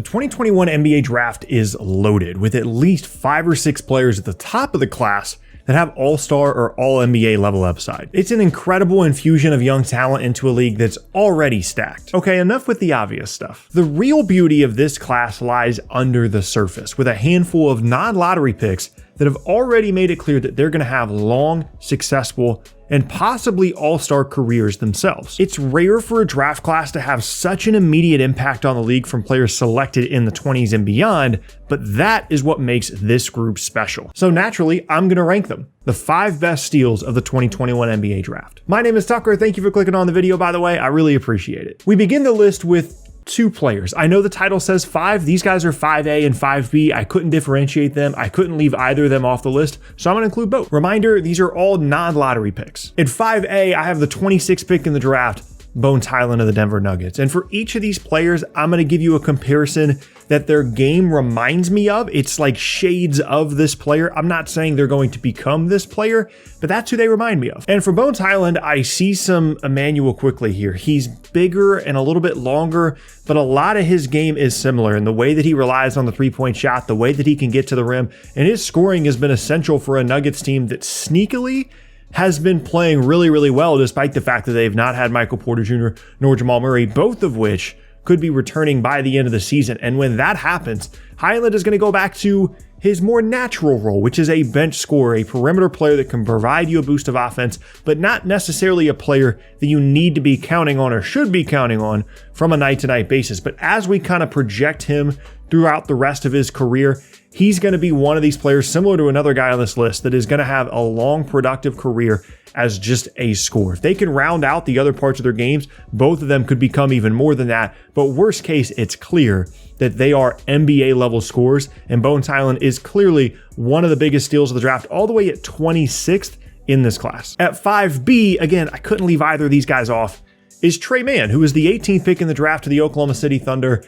2021 NBA draft is loaded with at least 5 or 6 players at the top of the class that have all-star or all-NBA level upside. It's an incredible infusion of young talent into a league that's already stacked. Okay, enough with the obvious stuff. The real beauty of this class lies under the surface, with a handful of non-lottery picks that have already made it clear that they're going to have long, successful, and possibly all-star careers themselves. It's rare for a draft class to have such an immediate impact on the league from players selected in the 20s and beyond, but that is what makes this group special. So naturally, I'm going to rank them. The 5 best steals of the 2021 NBA draft. My name is Tucker. Thank you for clicking on the video, by the way. I really appreciate it. We begin the list with 2 players. I know the title says 5. These guys are 5A and 5B. I couldn't differentiate them. I couldn't leave either of them off the list, so I'm going to include both. Reminder, these are all non-lottery picks. In 5A, I have the 26th pick in the draft, Bones Hyland of the Denver Nuggets. And for each of these players, I'm going to give you a comparison that their game reminds me of. It's like shades of this player. I'm not saying they're going to become this player, but that's who they remind me of. And for Bones Hyland, I see some Emmanuel Quickley here. He's bigger and a little bit longer, but a lot of his game is similar in the way that he relies on the three-point shot, the way that he can get to the rim, and his scoring has been essential for a Nuggets team that sneakily has been playing really, really well, despite the fact that they've not had Michael Porter Jr. nor Jamal Murray, both of which could be returning by the end of the season. And when that happens, Hyland is going to go back to his more natural role, which is a bench scorer, a perimeter player that can provide you a boost of offense, but not necessarily a player that you need to be counting on or should be counting on from a night-to-night basis. But as we kind of project him throughout the rest of his career, he's going to be one of these players similar to another guy on this list that is going to have a long, productive career as just a scorer. If they can round out the other parts of their games, both of them could become even more than that. But worst case, it's clear that they are NBA level scorers, and Bones Hyland is clearly one of the biggest steals of the draft, all the way at 26th in this class. At 5B, again, I couldn't leave either of these guys off, is Tre Mann, who is the 18th pick in the draft to the Oklahoma City Thunder.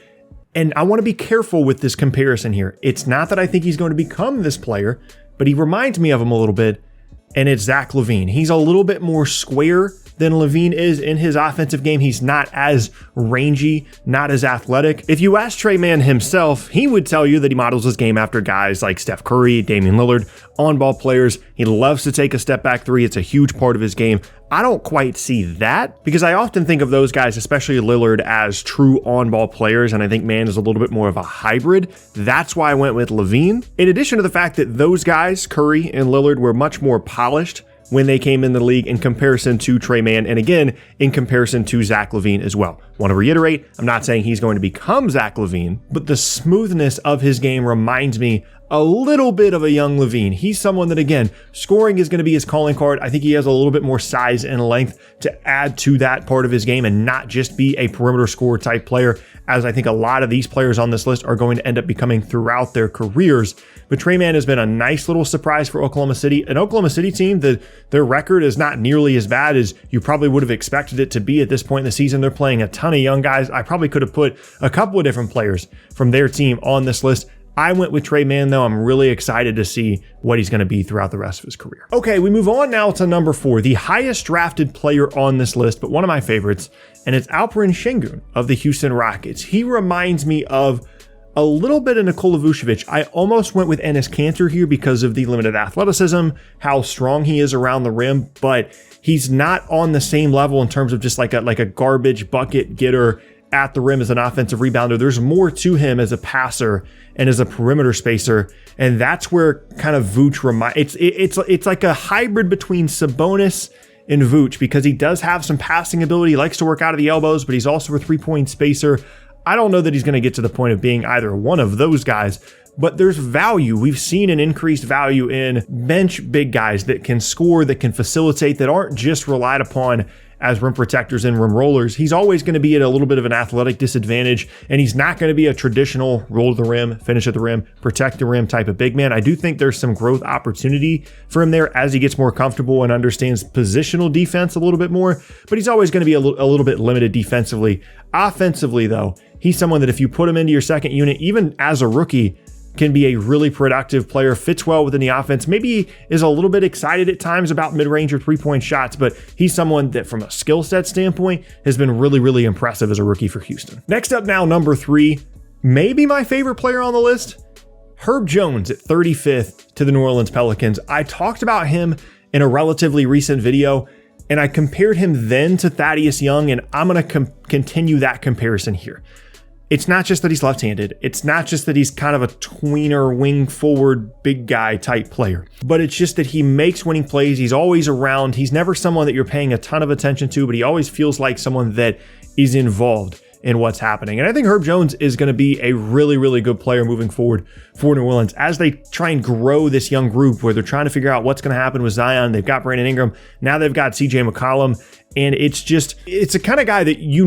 And I want to be careful with this comparison here. It's not that I think he's going to become this player, but he reminds me of him a little bit, and it's Zach LaVine. He's a little bit more square than LaVine is in his offensive game. He's not as rangy, not as athletic. If you ask Tre Mann himself, he would tell you that he models his game after guys like Steph Curry, Damian Lillard, on-ball players. He loves to take a step-back three. It's a huge part of his game. I don't quite see that because I often think of those guys, especially Lillard, as true on-ball players, and I think Mann is a little bit more of a hybrid. That's why I went with LaVine. In addition to the fact that those guys, Curry and Lillard, were much more polished when they came in the league in comparison to Tre Mann, and again, in comparison to Zach LaVine as well. Want to reiterate, I'm not saying he's going to become Zach LaVine, but the smoothness of his game reminds me a little bit of a young LaVine. He's someone that, again, scoring is going to be his calling card. I think he has a little bit more size and length to add to that part of his game and not just be a perimeter scorer type player, as I think a lot of these players on this list are going to end up becoming throughout their careers. But Tre Mann has been a nice little surprise for Oklahoma City, an Oklahoma City team that their record is not nearly as bad as you probably would have expected it to be at this point in the season. They're playing a ton of young guys. I probably could have put a couple of different players from their team on this list. I went with Tre Mann, though. I'm really excited to see what he's going to be throughout the rest of his career. Okay, we move on now to number 4, the highest drafted player on this list, but one of my favorites, and it's Alperen Sengun of the Houston Rockets. He reminds me of a little bit of Nikola Vucevic. I almost went with Enes Kanter here because of the limited athleticism, how strong he is around the rim, but he's not on the same level in terms of just like a garbage bucket getter at the rim as an offensive rebounder. There's more to him as a passer and as a perimeter spacer, and that's where kind of Vooch it's like a hybrid between Sabonis and Vooch, because he does have some passing ability. He likes to work out of the elbows, but he's also a three-point spacer. I don't know that he's going to get to the point of being either one of those guys, but there's value. We've seen an increased value in bench big guys that can score, that can facilitate, that aren't just relied upon as rim protectors and rim rollers. He's always going to be at a little bit of an athletic disadvantage, and he's not going to be a traditional roll to the rim, finish at the rim, protect the rim type of big man. I do think there's some growth opportunity for him there as he gets more comfortable and understands positional defense a little bit more, but he's always going to be a little bit limited defensively. Offensively, though, he's someone that if you put him into your second unit, even as a rookie, can be a really productive player, fits well within the offense, maybe is a little bit excited at times about mid-range or three-point shots, but he's someone that from a skill set standpoint has been really, really impressive as a rookie for Houston. Next up now, number 3, maybe my favorite player on the list, Herb Jones at 35th to the New Orleans Pelicans. I talked about him in a relatively recent video, and I compared him then to Thaddeus Young, and I'm going to continue that comparison here. It's not just that he's left-handed. It's not just that he's kind of a tweener, wing forward, big guy type player, but it's just that he makes winning plays. He's always around. He's never someone that you're paying a ton of attention to, but he always feels like someone that is involved in what's happening. And I think Herb Jones is going to be a really, really good player moving forward for New Orleans as they try and grow this young group where they're trying to figure out what's going to happen with Zion. They've got Brandon Ingram. Now they've got CJ McCollum. And it's a kind of guy that you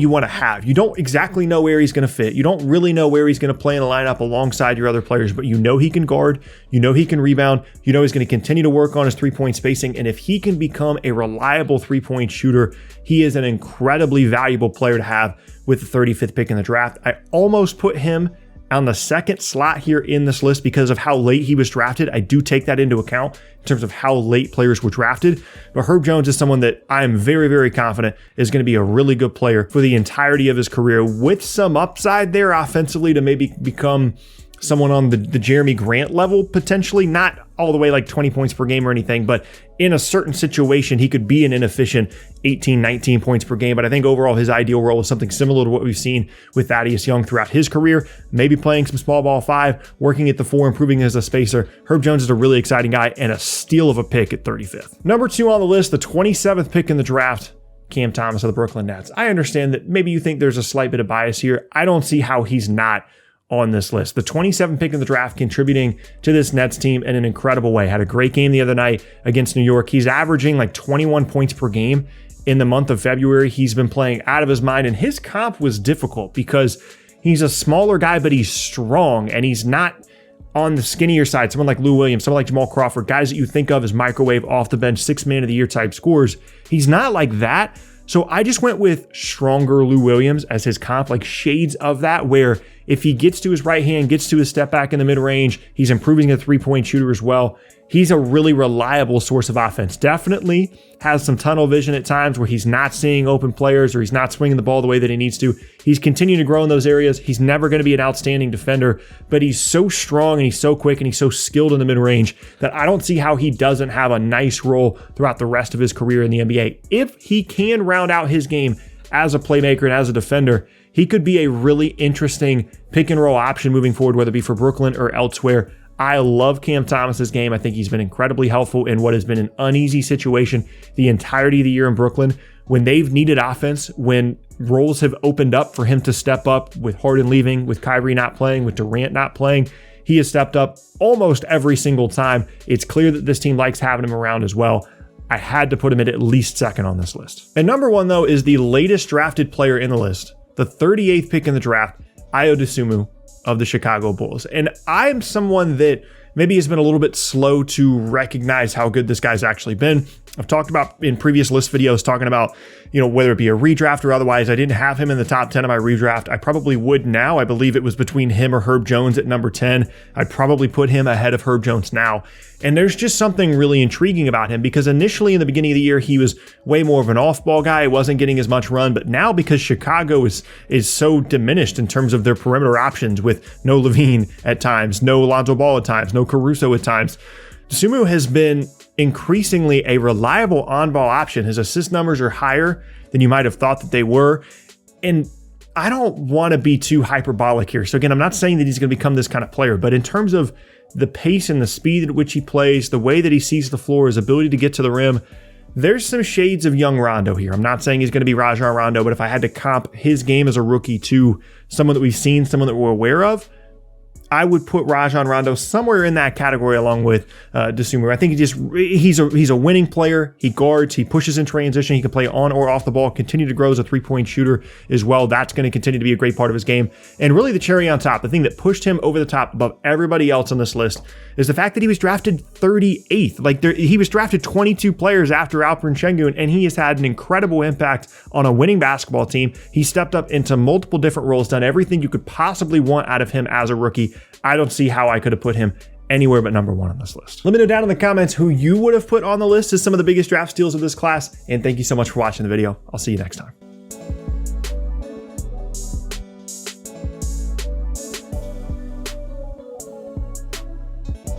want to have. You don't exactly know where he's going to fit. You don't really know where he's going to play in a lineup alongside your other players, but you know he can guard. You know he can rebound. You know he's going to continue to work on his three-point spacing. And if he can become a reliable three-point shooter, he is an incredibly valuable player to have with the 35th pick in the draft. I almost put him on the second slot here in this list because of how late he was drafted. I do take that into account in terms of how late players were drafted. But Herb Jones is someone that I am very, very confident is going to be a really good player for the entirety of his career with some upside there offensively to maybe become someone on the Jeremy Grant level, potentially, not all the way like 20 points per game or anything, but in a certain situation, he could be an inefficient 18, 19 points per game. But I think overall his ideal role is something similar to what we've seen with Thaddeus Young throughout his career, maybe playing some small ball 5, working at the 4, improving as a spacer. Herb Jones is a really exciting guy and a steal of a pick at 35th. Number 2 on the list, the 27th pick in the draft, Cam Thomas of the Brooklyn Nets. I understand that maybe you think there's a slight bit of bias here. I don't see how he's not on this list. The 27th pick in the draft, contributing to this Nets team in an incredible way. Had a great game the other night against New York. He's averaging like 21 points per game in the month of February. He's been playing out of his mind, and his comp was difficult because he's a smaller guy, but he's strong, and he's not on the skinnier side. Someone like Lou Williams, someone like Jamal Crawford, guys that you think of as microwave, off the bench, 6th man of the year type scores. He's not like that. So I just went with stronger Lou Williams as his comp, like shades of that, where if he gets to his right hand, gets to his step back in the mid-range, he's improving a three-point shooter as well. He's a really reliable source of offense. Definitely has some tunnel vision at times where he's not seeing open players or he's not swinging the ball the way that he needs to. He's continuing to grow in those areas. He's never going to be an outstanding defender, but he's so strong and he's so quick and he's so skilled in the mid-range that I don't see how he doesn't have a nice role throughout the rest of his career in the NBA. If he can round out his game as a playmaker and as a defender, he could be a really interesting pick and roll option moving forward, whether it be for Brooklyn or elsewhere. I love Cam Thomas's game. I think he's been incredibly helpful in what has been an uneasy situation the entirety of the year in Brooklyn. When they've needed offense, when roles have opened up for him to step up, with Harden leaving, with Kyrie not playing, with Durant not playing, he has stepped up almost every single time. It's clear that this team likes having him around as well. I had to put him at least second on this list. And number 1, though, is the latest drafted player in the list, the 38th pick in the draft, Ayo Dosunmu of the Chicago Bulls. And I'm someone that maybe has been a little bit slow to recognize how good this guy's actually been. I've talked about in previous list videos talking about, whether it be a redraft or otherwise. I didn't have him in the top 10 of my redraft. I probably would now. I believe it was between him or Herb Jones at number 10. I'd probably put him ahead of Herb Jones now. And there's just something really intriguing about him because initially in the beginning of the year, he was way more of an off-ball guy. He wasn't getting as much run. But now because Chicago is so diminished in terms of their perimeter options with no Levine at times, no Lonzo Ball at times, no Caruso at times, Dosunmu has been increasingly a reliable on-ball option. His assist numbers are higher than you might have thought that they were. And I don't want to be too hyperbolic here. So again, I'm not saying that he's going to become this kind of player, but in terms of the pace and the speed at which he plays, the way that he sees the floor, his ability to get to the rim, there's some shades of young Rondo here. I'm not saying he's going to be Rajon Rondo, but if I had to comp his game as a rookie to someone that we've seen, someone that we're aware of, I would put Rajon Rondo somewhere in that category along with Dosunmu. I think he's a winning player. He guards, he pushes in transition, he can play on or off the ball, continue to grow as a three-point shooter as well. That's going to continue to be a great part of his game. And really the cherry on top, the thing that pushed him over the top above everybody else on this list is the fact that he was drafted 38th. He was drafted 22 players after Alperen Sengun, and he has had an incredible impact on a winning basketball team. He stepped up into multiple different roles, done everything you could possibly want out of him as a rookie. I don't see how I could have put him anywhere but number 1 on this list. Let me know down in the comments who you would have put on the list as some of the biggest draft steals of this class, and thank you so much for watching the video. I'll see you next time.